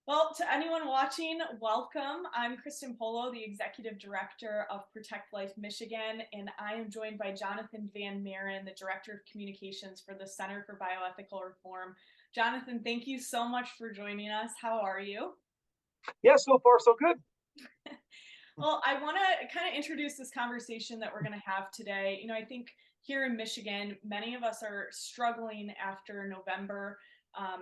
Well, to anyone watching, welcome. I'm Christen Polo, the Executive Director of Protect Life Michigan, and I am joined by Jonathon Van Maren, the Director of Communications for the Center for Bioethical Reform. Jonathon, thank you so much for joining us. How are you? Yeah, so far so good. Well, I want to kind of introduce this conversation that we're going to have today. I think here in Michigan, many of us are struggling after November,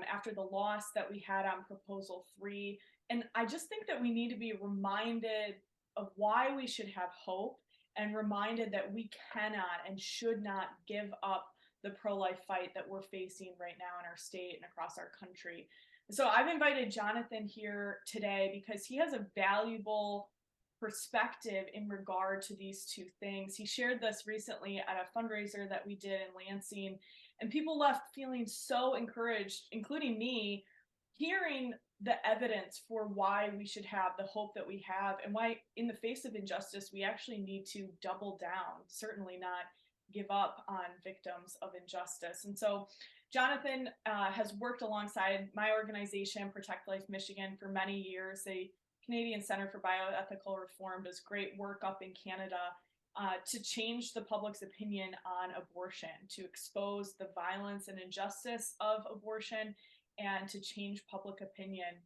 after the loss that we had on Proposal 3. And I just think that we need to be reminded of why we should have hope and reminded that we cannot and should not give up the pro life fight that we're facing right now in our state and across our country. So I've invited Jonathon here today because he has a valuable perspective in regard to these two things. He shared this recently at a fundraiser that we did in Lansing, and people left feeling so encouraged, including me, hearing the evidence for why we should have the hope that we have and why, in the face of injustice, we actually need to double down, certainly not give up on victims of injustice. And so, Jonathon has worked alongside my organization, Protect Life Michigan, for many years. They Canadian Center for Bioethical Reform does great work up in Canada to change the public's opinion on abortion, to expose the violence and injustice of abortion, and to change public opinion.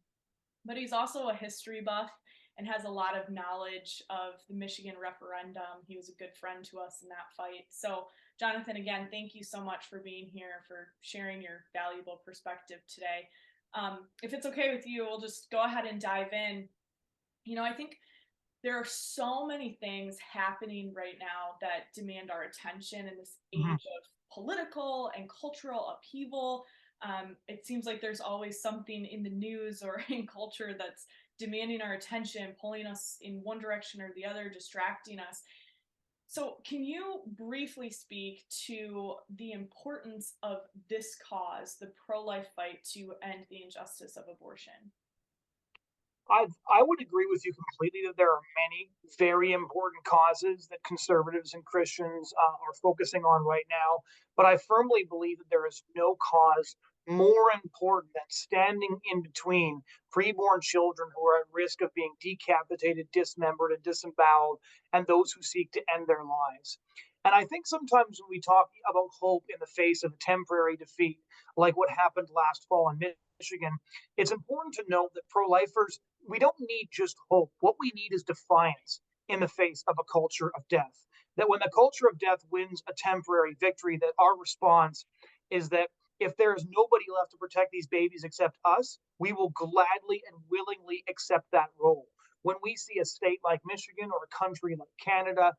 But he's also a history buff and has a lot of knowledge of the Michigan referendum. He was a good friend to us in that fight. So, Jonathon, again, thank you so much for being here, for sharing your valuable perspective today. If it's okay with you, we'll just go ahead and dive in. I think there are so many things happening right now that demand our attention in this Mhm. age of political and cultural upheaval. It seems like there's always something in the news or in culture that's demanding our attention, pulling us in one direction or the other, distracting us. So, can you briefly speak to the importance of this cause, the pro life fight to end the injustice of abortion? I would agree with you completely that there are many very important causes that conservatives and Christians are focusing on right now. But I firmly believe that there is no cause more important than standing in between preborn children who are at risk of being decapitated, dismembered, and disemboweled, and those who seek to end their lives. And I think sometimes when we talk about hope in the face of temporary defeat, like what happened last fall in Michigan, it's important to note that pro lifers, we don't need just hope. What we need is defiance in the face of a culture of death. That when the culture of death wins a temporary victory, that our response is that if there is nobody left to protect these babies except us, we will gladly and willingly accept that role. When we see a state like Michigan or a country like Canada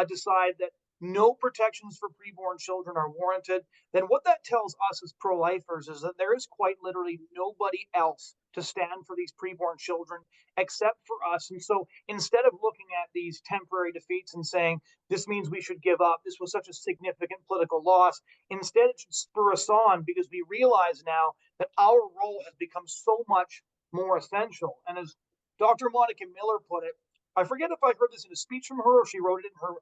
decide that no protections for preborn children are warranted, then what that tells us as pro lifers is that there is quite literally nobody else to stand for these preborn children except for us. And so instead of looking at these temporary defeats and saying, this means we should give up, this was such a significant political loss, instead it should spur us on because we realize now that our role has become so much more essential. And as Dr. Monica Miller put it, I forget if I heard this in a speech from her or she wrote it in her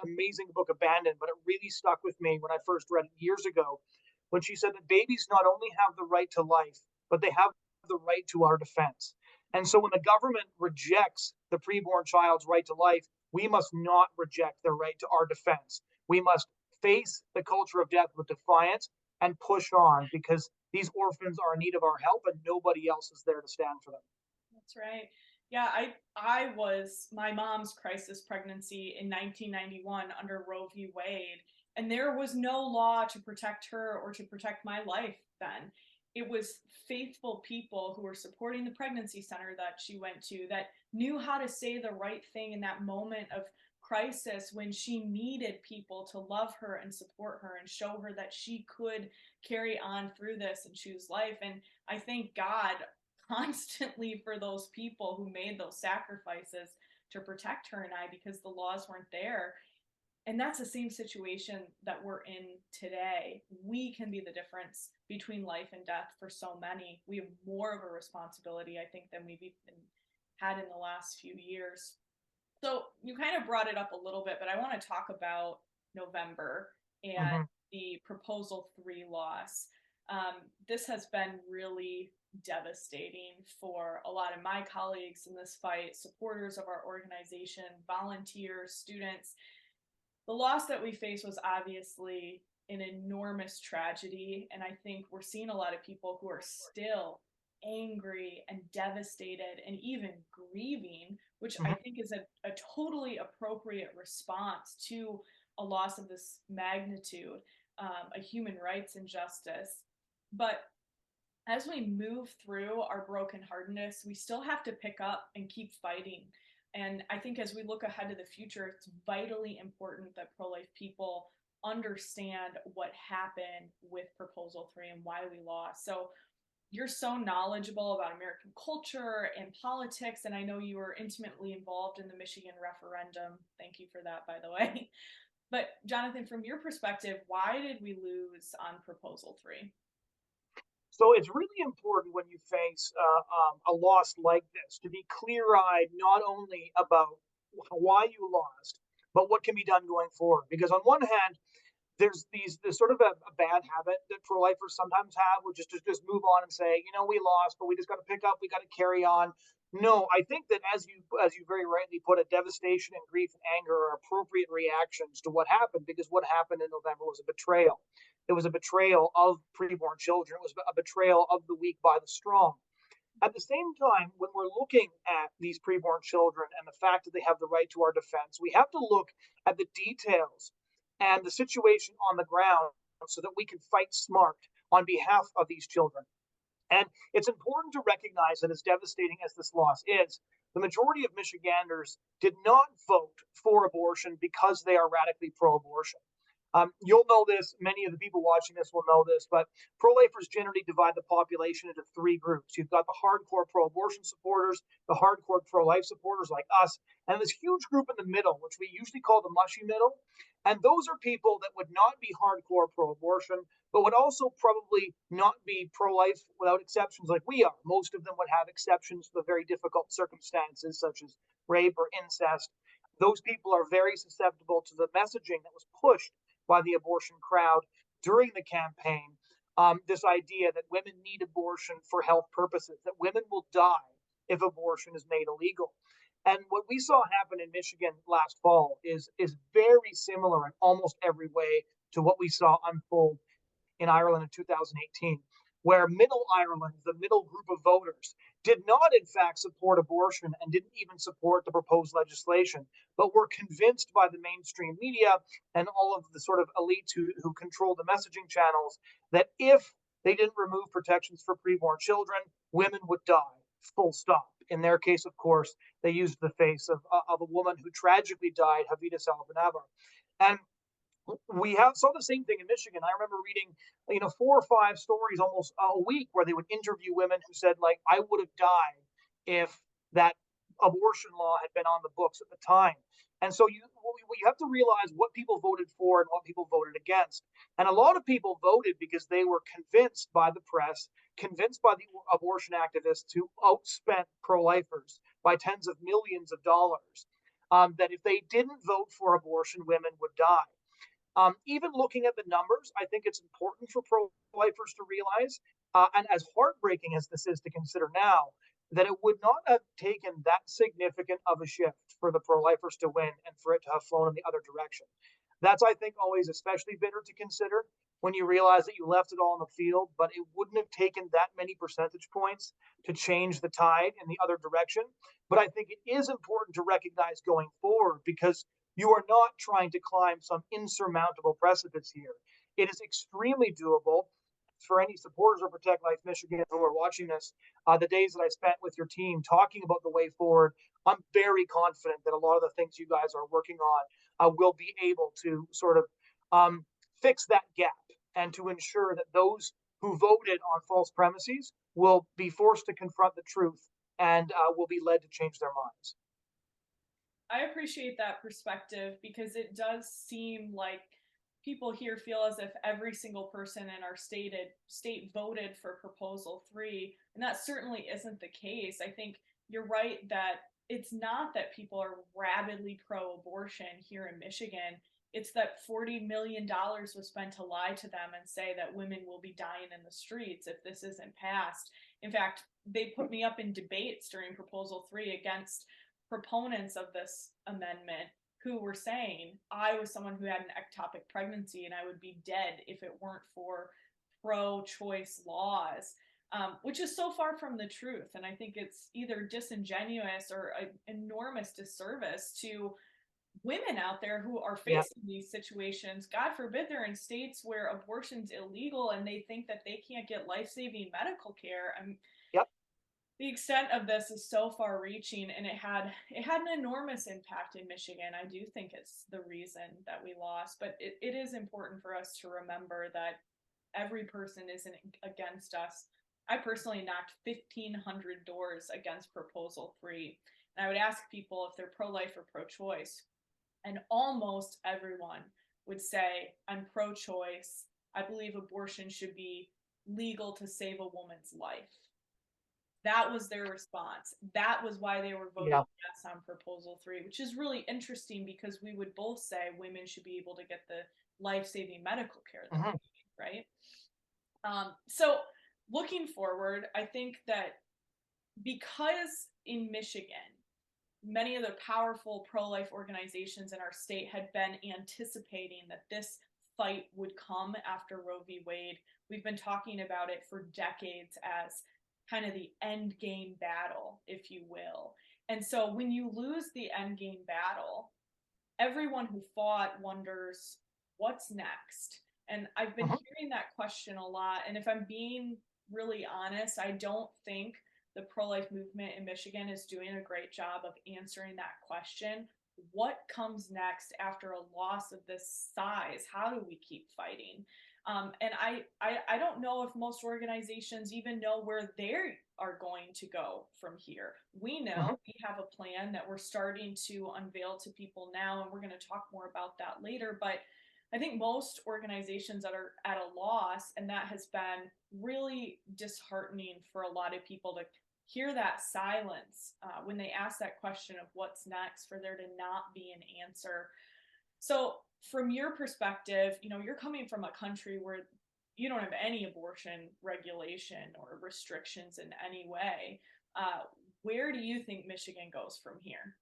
amazing book Abandoned, but it really stuck with me when I first read it years ago when she said that babies not only have the right to life, but they have the right to our defense. And so when the government rejects the preborn child's right to life, we must not reject their right to our defense. We must face the culture of death with defiance and push on because these orphans are in need of our help and nobody else is there to stand for them. That's right. Yeah, I was my mom's crisis pregnancy in 1991 under Roe v. Wade, and there was no law to protect her or to protect my life then. It was faithful people who were supporting the pregnancy center that she went to that knew how to say the right thing in that moment of crisis when she needed people to love her and support her and show her that she could carry on through this and choose life. And I thank God constantly for those people who made those sacrifices to protect her and I because the laws weren't there. And that's the same situation that we're in today. We can be the difference between life and death for so many. We have more of a responsibility, I think, than we've even had in the last few years. So you kind of brought it up a little bit, but I want to talk about November and Mm-hmm. the Proposal 3 loss. This has been really devastating for a lot of my colleagues in this fight, supporters of our organization, volunteers, students. The loss that we face was obviously an enormous tragedy. And I think we're seeing a lot of people who are still angry and devastated and even grieving, which I Mhm. think is a totally appropriate response to a loss of this magnitude, a human rights injustice. But as we move through our brokenheartedness, we still have to pick up and keep fighting. And I think as we look ahead to the future, it's vitally important that pro life people understand what happened with Proposal 3 and why we lost. So, you're so knowledgeable about American culture and politics, and I know you were intimately involved in the Michigan referendum. Thank you for that, by the way. But, Jonathan, from your perspective, why did we lose on Proposal 3? So it's really important when you face a loss like this to be clear-eyed, not only about why you lost, but what can be done going forward. Because on one hand, there's sort of a bad habit that pro-lifers sometimes have, which is to just move on and say, we lost, but we just got to pick up, we got to carry on. No, I think that as you very rightly put it, devastation and grief and anger are appropriate reactions to what happened, because what happened in November was a betrayal. It was a betrayal of preborn children. It was a betrayal of the weak by the strong. At the same time, when we're looking at these preborn children and the fact that they have the right to our defense, we have to look at the details and the situation on the ground so that we can fight smart on behalf of these children. And it's important to recognize that as devastating as this loss is, the majority of Michiganders did not vote for abortion because they are radically pro abortion. You'll know this. Many of the people watching this will know this, but pro-lifers generally divide the population into three groups. You've got the hardcore pro-abortion supporters, the hardcore pro-life supporters like us, and this huge group in the middle, which we usually call the mushy middle. And those are people that would not be hardcore pro-abortion, but would also probably not be pro-life without exceptions like we are. Most of them would have exceptions for very difficult circumstances, such as rape or incest. Those people are very susceptible to the messaging that was pushed by the abortion crowd during the campaign. This idea that women need abortion for health purposes, that women will die if abortion is made illegal. And what we saw happen in Michigan last fall is very similar in almost every way to what we saw unfold in Ireland in 2018, where Middle Ireland, the middle group of voters, did not, in fact, support abortion and didn't even support the proposed legislation, but were convinced by the mainstream media and all of the sort of elites who control the messaging channels that if they didn't remove protections for preborn children, women would die, full stop. In their case, of course, they used the face of a woman who tragically died, Havita Salvanava. And we saw the same thing in Michigan. I remember reading, 4 or 5 stories almost a week where they would interview women who said, like, I would have died if that abortion law had been on the books at the time. And so you have to realize what people voted for and what people voted against. And a lot of people voted because they were convinced by the press, convinced by the abortion activists who outspent pro-lifers by tens of millions of dollars, that if they didn't vote for abortion, women would die. Even looking at the numbers, I think it's important for pro-lifers to realize, and as heartbreaking as this is to consider now, that it would not have taken that significant of a shift for the pro-lifers to win and for it to have flown in the other direction. That's, I think, always especially bitter to consider when you realize that you left it all on the field, but it wouldn't have taken that many percentage points to change the tide in the other direction. But I think it is important to recognize going forward, because you are not trying to climb some insurmountable precipice here. It is extremely doable. For any supporters of Protect Life Michigan who are watching this, the days that I spent with your team talking about the way forward, I'm very confident that a lot of the things you guys are working on will be able to sort of fix that gap and to ensure that those who voted on false premises will be forced to confront the truth and will be led to change their minds. I appreciate that perspective because it does seem like people here feel as if every single person in our state voted for Proposal 3, and that certainly isn't the case. I think you're right that it's not that people are rabidly pro-abortion here in Michigan. It's that $40 million was spent to lie to them and say that women will be dying in the streets if this isn't passed. In fact, they put me up in debates during Proposal 3 against proponents of this amendment who were saying I was someone who had an ectopic pregnancy and I would be dead if it weren't for pro choice laws, which is so far from the truth. And I think it's either disingenuous or an enormous disservice to women out there who are Yeah. facing these situations. God forbid they're in states where abortion's illegal and they think that they can't get life saving medical care. Yep. The extent of this is so far reaching, and it had an enormous impact in Michigan. I do think it's the reason that we lost, but it is important for us to remember that every person isn't against us. I personally knocked 1,500 doors against Proposal 3, and I would ask people if they're pro-life or pro-choice, and almost everyone would say, I'm pro-choice. I believe abortion should be legal to save a woman's life. That was their response. That was why they were voting Yeah. yes on Proposal 3, which is really interesting because we would both say women should be able to get the life saving medical care that Hmm. they need, right? So, looking forward, I think that because in Michigan, many of the powerful pro life organizations in our state had been anticipating that this fight would come after Roe v. Wade. We've been talking about it for decades as kind of the end game battle, if you will. And so when you lose the end game battle, everyone who fought wonders what's next. And I've been Hmm. hearing that question a lot. And if I'm being really honest, I don't think the pro life movement in Michigan is doing a great job of answering that question. What comes next after a loss of this size? How do we keep fighting? And I don't know if most organizations even know where they are going to go from here. We Hmm. know we have a plan that we're starting to unveil to people now, and we're going to talk more about that later. But I think most organizations that are at a loss, and that has been really disheartening for a lot of people to hear that silence when they ask that question of what's next, for there to not be an answer. So, from your perspective, you're coming from a country where you don't have any abortion regulation or restrictions in any way. Uh, where do you think Michigan goes from here?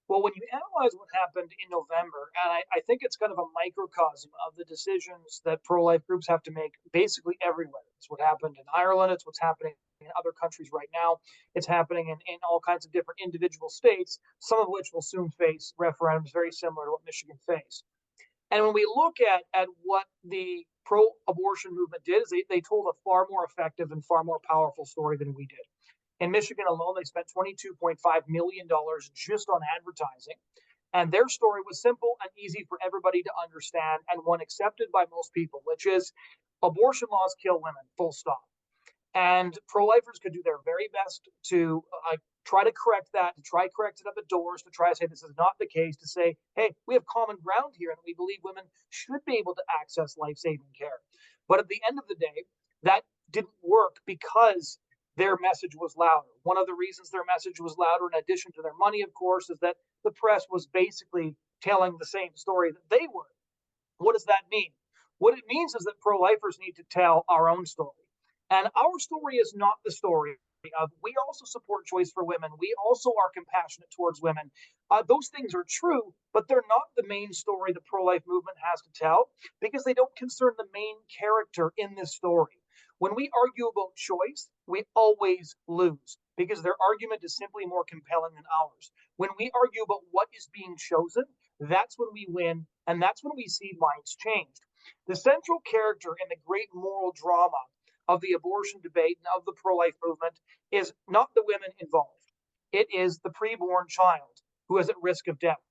Well, when you analyze what happened in November, and I think it's kind of a microcosm of the decisions that pro life groups have to make basically everywhere. It's what happened in Ireland, it's what's happening in other countries right now. It's happening in all kinds of different individual states, some of which will soon face referendums very similar to what Michigan faced. And when we look at what the pro abortion movement did, is they told a far more effective and far more powerful story than we did. In Michigan alone, they spent $22.5 million just on advertising. And their story was simple and easy for everybody to understand and one accepted by most people, which is abortion laws kill women, full stop. And pro-lifers could do their very best to try to correct that, to try correct it up at doors, to try to say this is not the case, to say, hey, we have common ground here and we believe women should be able to access life-saving care. But at the end of the day, that didn't work because their message was louder. One of the reasons their message was louder, in addition to their money, of course, is that the press was basically telling the same story that they were. What does that mean? What it means is that pro lifers need to tell our own story. And our story is not the story of we also support choice for women. We also are compassionate towards women. Those things are true, but they're not the main story the pro life movement has to tell because they don't concern the main character in this story. When we argue about choice, we always lose because their argument is simply more compelling than ours. When we argue about what is being chosen, that's when we win, and that's when we see minds changed. The central character in the great moral drama of the abortion debate and of the pro life movement is not the women involved. It is the preborn child who is at risk of death.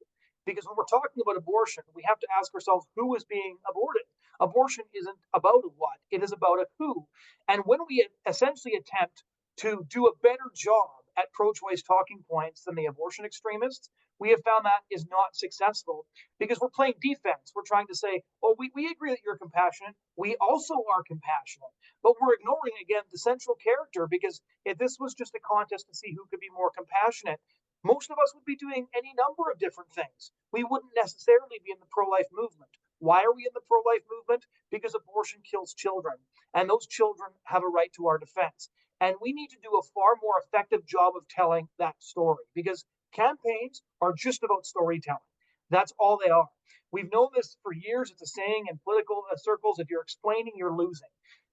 Because when we're talking about abortion, we have to ask ourselves who is being aborted. Abortion isn't about a what, it is about a who. And when we essentially attempt to do a better job at pro choice talking points than the abortion extremists, we have found that is not successful because we're playing defense. We're trying to say, oh, we agree that you're compassionate. We also are compassionate. But we're ignoring, again, the central character because if this was just a contest to see who could be more compassionate, most of us would be doing any number of different things. We wouldn't necessarily be in the pro life movement. Why are we in the pro-life movement? Because abortion kills children, and those children have a right to our defense. And we need to do a far more effective job of telling that story, because campaigns are just about storytelling. That's all they are. We've known this for years. It's a saying in political circles: if you're explaining, you're losing.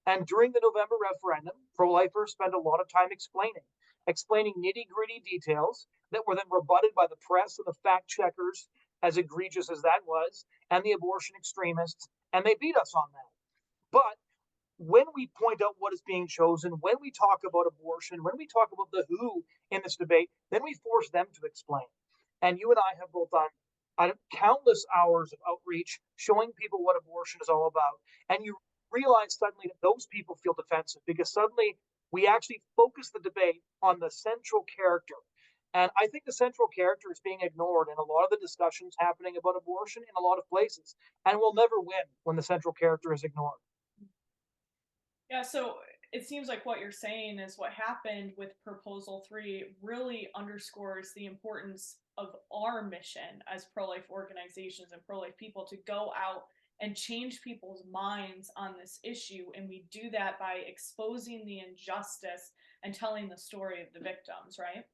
And during the November referendum, pro lifers spent a lot of time explaining nitty gritty details that were then rebutted by the press and the fact checkers, as egregious as that was, and the abortion extremists, and they beat us on that. But when we point out what is being chosen, when we talk about abortion, when we talk about the who in this debate, then we force them to explain. And you and I have both done countless hours of outreach showing people what abortion is all about. And you realize suddenly that those people feel defensive because suddenly we actually focus the debate on the central character. And I think the central character is being ignored in a lot of the discussions happening about abortion in a lot of places. And we'll never win when the central character is ignored. Yeah, so it seems like what you're saying is what happened with Proposal 3 really underscores the importance of our mission as pro life organizations and pro life people to go out and change people's minds on this issue. And we do that by exposing the injustice and telling the story of the victims, right?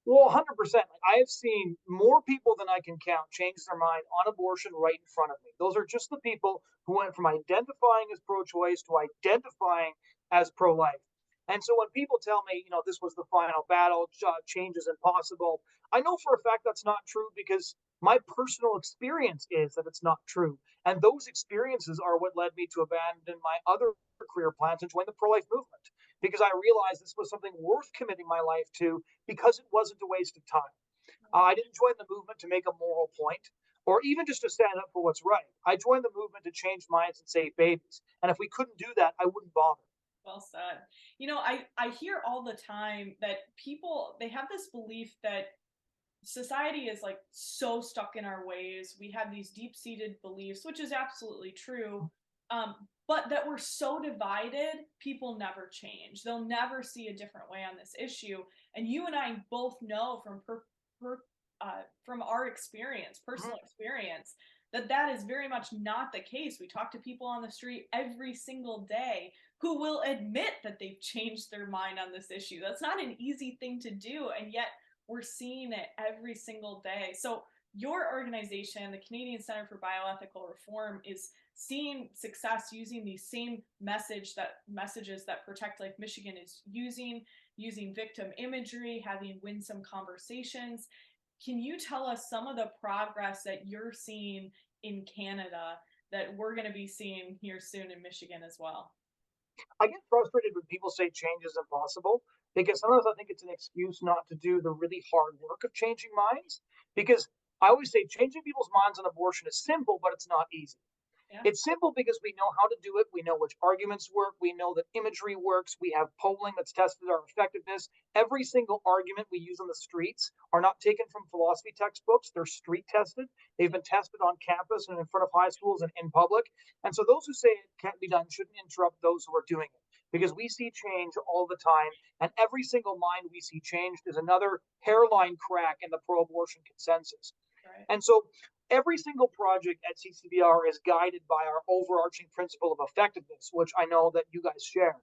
Well, 100%. I have seen more people than I can count change their mind on abortion right in front of me. Those are just the people who went from identifying as pro choice to identifying as pro life. And so when people tell me, this was the final battle, change is impossible, I know for a fact that's not true because my personal experience is that it's not true. And those experiences are what led me to abandon my other career plans and join the pro life movement because I realized this was something worth committing my life to because it wasn't a waste of time. I didn't join the movement to make a moral point or even just to stand up for what's right. I joined the movement to change minds and save babies. And if we couldn't do that, I wouldn't bother. Well said. I hear all the time that people they have this belief that society is like so stuck in our ways. We have these deep seated beliefs, which is absolutely true. But that we're so divided, people never change. They'll never see a different way on this issue. And you and I both know from our experience, personal experience, that that is very much not the case. We talk to people on the street every single day who will admit that they've changed their mind on this issue. That's not an easy thing to do, and yet we're seeing it every single day. So your organization, the Canadian Center for Bioethical Reform, is seeing success using these same messages that Protect Life Michigan is using victim imagery, having winsome conversations. Can you tell us some of the progress that you're seeing in Canada that we're going to be seeing here soon in Michigan as well? I get frustrated when people say change is impossible because sometimes I think it's an excuse not to do the really hard work of changing minds. Because I always say changing people's minds on abortion is simple, but it's not easy. Yeah. It's simple because we know how to do it. We know which arguments work. We know that imagery works. We have polling that's tested our effectiveness. Every single argument we use on the streets are not taken from philosophy textbooks. They're street tested. They've been tested on campus and in front of high schools and in public. And so those who say it can't be done shouldn't interrupt those who are doing it because we see change all the time. And every single mind we see changed is another hairline crack in the pro abortion consensus. Right. And so every single project at CCBR is guided by our overarching principle of effectiveness, which I know that you guys share.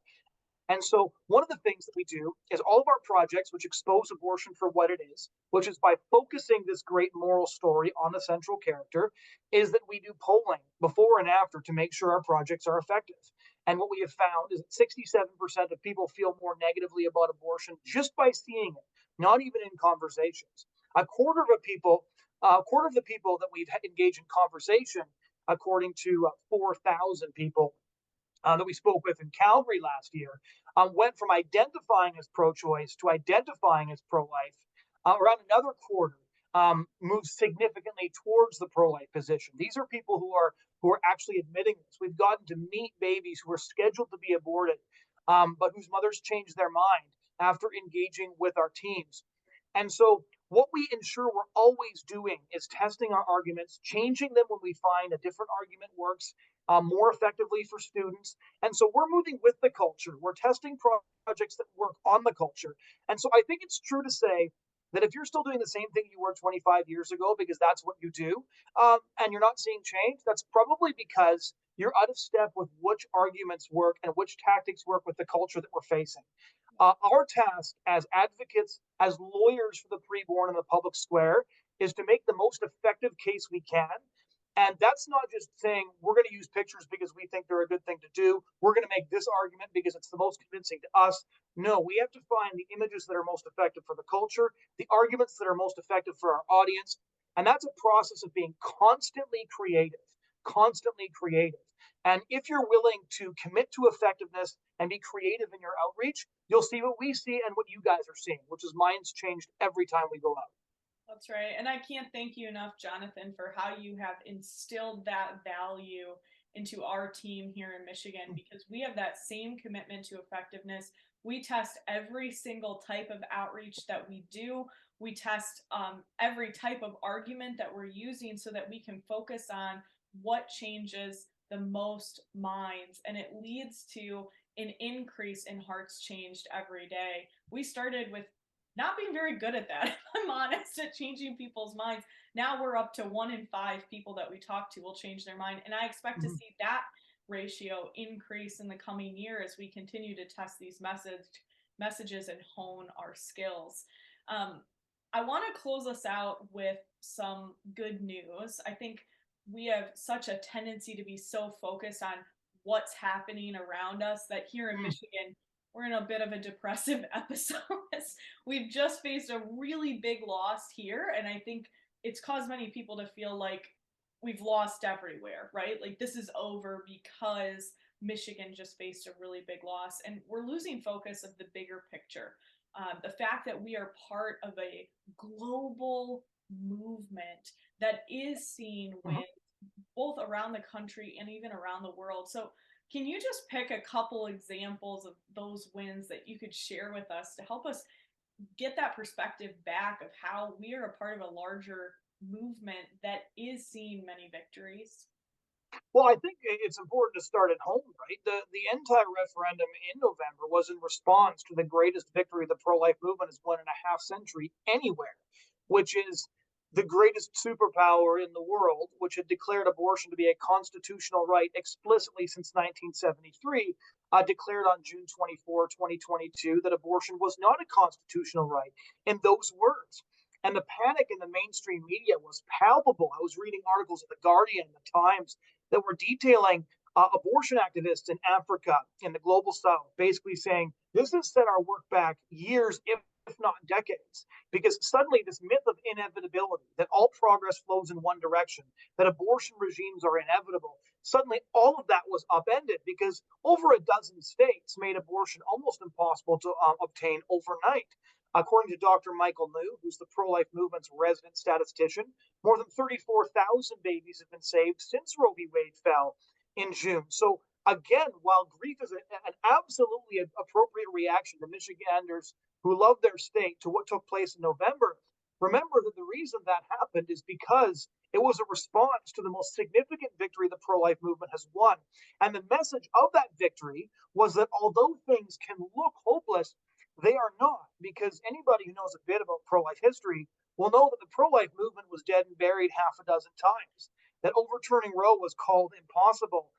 And so one of the things that we do is all of our projects, which expose abortion for what it is, which is by focusing this great moral story on the central character, is that we do polling before and after to make sure our projects are effective. And what we have found is that 67% of people feel more negatively about abortion just by seeing it, not even in conversations. A quarter of the people that we've engaged in conversation, according to 4,000 people that we spoke with in Calgary last year, went from identifying as pro-choice to identifying as pro-life. Around another quarter moved significantly towards the pro-life position. These are people who are actually admitting this. We've gotten to meet babies who are scheduled to be aborted, but whose mothers changed their mind after engaging with our teams. And so what we ensure we're always doing is testing our arguments, changing them when we find a different argument works more effectively for students. And so we're moving with the culture. We're testing projects that work on the culture. And so I think it's true to say that if you're still doing the same thing you were 25 years ago because that's what you do, and you're not seeing change, that's probably because you're out of step with which arguments work and which tactics work with the culture that we're facing. Our task as advocates, as lawyers for the preborn in the public square, is to make the most effective case we can. And that's not just saying we're going to use pictures because we think they're a good thing to do. We're going to make this argument because it's the most convincing to us. No, we have to find the images that are most effective for the culture, the arguments that are most effective for our audience. And that's a process of being constantly creative, constantly creative. And if you're willing to commit to effectiveness and be creative in your outreach, you'll see what we see and what you guys are seeing, which is mine's changed every time we go out. That's right. And I can't thank you enough, Jonathan, for how you have instilled that value into our team here in Michigan, because we have that same commitment to effectiveness. We test every single type of outreach that we do. We test every type of argument that we're using so that we can focus on what changes the most minds. And it leads to an increase in hearts changed every day. We started with not being very good at that, if I'm honest, at changing people's minds. Now we're up to 1 in 5 people that we talk to will change their mind. And I expect to Mhm. see that ratio increase in the coming year as we continue to test these messages and hone our skills. Um, I want to close us out with some good news. I think we have such a tendency to be so focused on what's happening around us that here in Mm. Michigan, we're in a bit of a depressive episode. We've just faced a really big loss here, and I think it's caused many people to feel like we've lost everywhere, right? Like this is over because Michigan just faced a really big loss, and we're losing focus of the bigger picture. The fact that we are part of a global movement that is seeing Mhm. wins both around the country and even around the world. So, can you just pick a couple examples of those wins that you could share with us to help us get that perspective back of how we are a part of a larger movement that is seeing many victories? Well, I think it's important to start at home, right? The anti-referendum in November was in response to the greatest victory the pro-life movement has won in a half century anywhere, which is the greatest superpower in the world, which had declared abortion to be a constitutional right explicitly since 1973, declared on June 24, 2022, that abortion was not a constitutional right in those words. And the panic in the mainstream media was palpable. I was reading articles in The Guardian, The Times, that were detailing abortion activists in Africa, in the global south, basically saying this has set our work back years, if not decades, because suddenly this myth of inevitability, that all progress flows in one direction, that abortion regimes are inevitable, suddenly all of that was upended because over a dozen states made abortion almost impossible to obtain overnight. According to Dr. Michael New, who's the pro life movement's resident statistician, more than 34,000 babies have been saved since Roe v. Wade fell in June. So, again, while grief is an absolutely appropriate reaction to Michiganders who love their state to what took place in November, remember that the reason that happened is because it was a response to the most significant victory the pro life movement has won. And the message of that victory was that although things can look hopeless, they are not, because anybody who knows a bit about pro life history will know that the pro life movement was dead and buried half a dozen times, that overturning Roe was called impossible.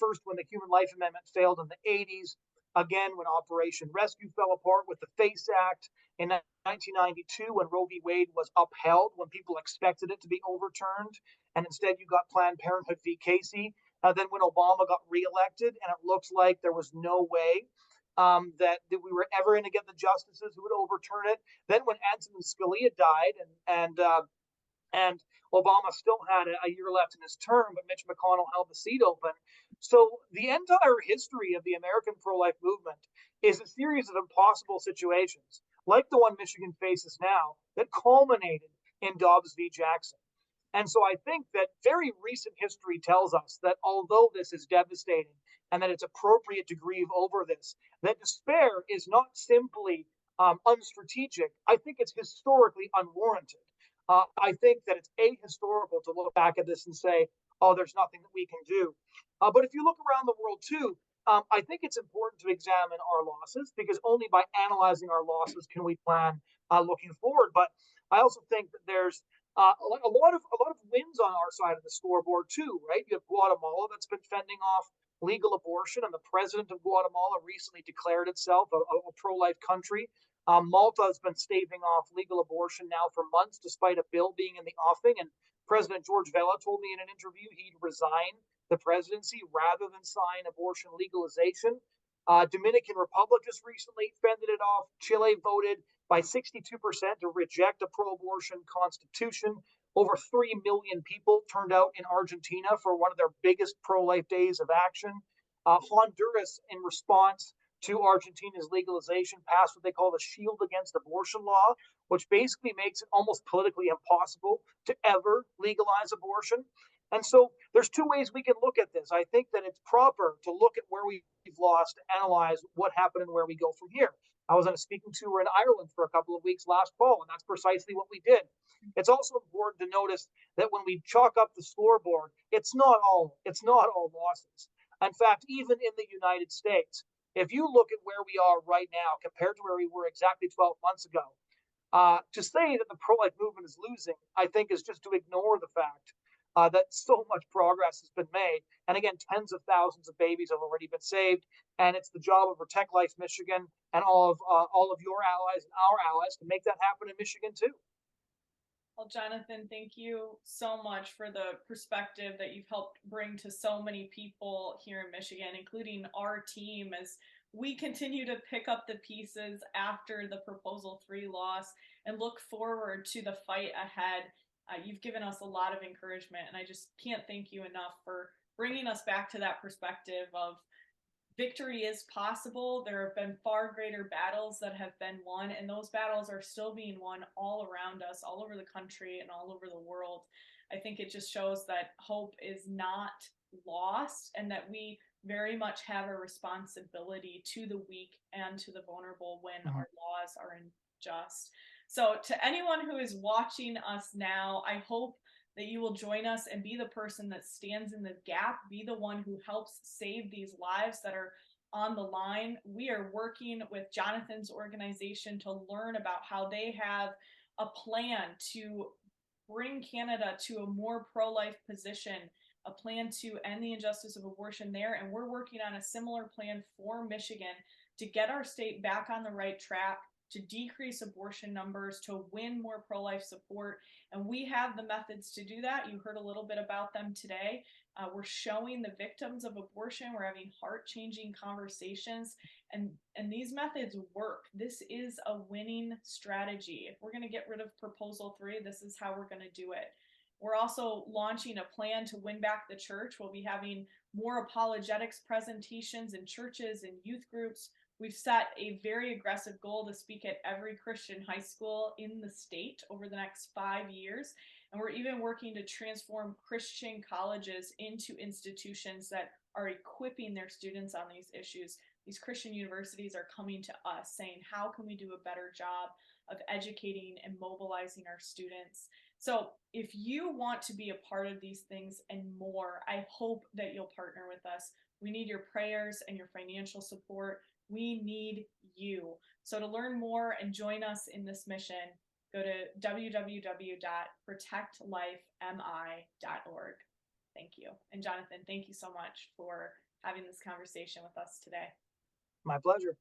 First, when the Human Life Amendment failed in the 80s, again, when Operation Rescue fell apart with the FACE Act in 1992, when Roe v. Wade was upheld, when people expected it to be overturned, and instead you got Planned Parenthood v. Casey. Then when Obama got reelected, and it looked like there was no way that we were ever going to get the justices who would overturn it. Then when Antonin Scalia died, and Obama still had a year left in his term, but Mitch McConnell held the seat open. So the entire history of the American pro-life movement is a series of impossible situations, like the one Michigan faces now, that culminated in Dobbs v. Jackson. And so I think that very recent history tells us that although this is devastating and that it's appropriate to grieve over this, that despair is not simply unstrategic. I think it's historically unwarranted. I think that it's ahistorical to look back at this and say, oh, there's nothing that we can do. But if you look around the world too, I think it's important to examine our losses because only by analyzing our losses can we plan looking forward. But I also think that there's a lot of wins on our side of the scoreboard too, right? You have Guatemala that's been fending off legal abortion, and the president of Guatemala recently declared itself a pro-life country. Malta has been staving off legal abortion now for months, despite a bill being in the offing. And President George Vela told me in an interview he'd resign the presidency rather than sign abortion legalization. Dominican Republic just recently fended it off. Chile voted by 62% to reject a pro-abortion constitution. Over 3 million people turned out in Argentina for one of their biggest pro-life days of action. Honduras, in response to Argentina's legalization, passed what they call the Shield Against Abortion law, which basically makes it almost politically impossible to ever legalize abortion. And so there's two ways we can look at this. I think that it's proper to look at where we've lost, analyze what happened, and where we go from here. I was on a speaking tour in Ireland for a couple of weeks last fall, and that's precisely what we did. It's also important to notice that when we chalk up the scoreboard, it's not all losses. In fact, even in the United States, if you look at where we are right now compared to where we were exactly 12 months ago, to say that the pro-life movement is losing, I think, is just to ignore the fact that so much progress has been made. And again, tens of thousands of babies have already been saved. And it's the job of Protect Life Michigan and all of your allies and our allies to make that happen in Michigan too. Well, Jonathan, thank you so much for the perspective that you've helped bring to so many people here in Michigan, including our team, as we continue to pick up the pieces after the Proposal 3 loss and look forward to the fight ahead. You've given us a lot of encouragement, and I just can't thank you enough for bringing us back to that perspective of victory is possible. There have been far greater battles that have been won, and those battles are still being won all around us, all over the country, and all over the world. I think it just shows that hope is not lost and that we very much have a responsibility to the weak and to the vulnerable when Mhm. our laws are unjust. So, to anyone who is watching us now, I hope that you will join us and be the person that stands in the gap, be the one who helps save these lives that are on the line. We are working with Jonathan's organization to learn about how they have a plan to bring Canada to a more pro life position, a plan to end the injustice of abortion there. And we're working on a similar plan for Michigan to get our state back on the right track, to decrease abortion numbers, to win more pro life support. And we have the methods to do that. You heard a little bit about them today. We're showing the victims of abortion. We're having heart changing conversations. And these methods work. This is a winning strategy. If we're going to get rid of Proposal 3, this is how we're going to do it. We're also launching a plan to win back the church. We'll be having more apologetics presentations in churches and youth groups. We've set a very aggressive goal to speak at every Christian high school in the state over the next 5 years. And we're even working to transform Christian colleges into institutions that are equipping their students on these issues. These Christian universities are coming to us saying, how can we do a better job of educating and mobilizing our students? So if you want to be a part of these things and more, I hope that you'll partner with us. We need your prayers and your financial support. We need you. So to learn more and join us in this mission, go to www.protectlifemi.org. Thank you. And Jonathan, thank you so much for having this conversation with us today. My pleasure.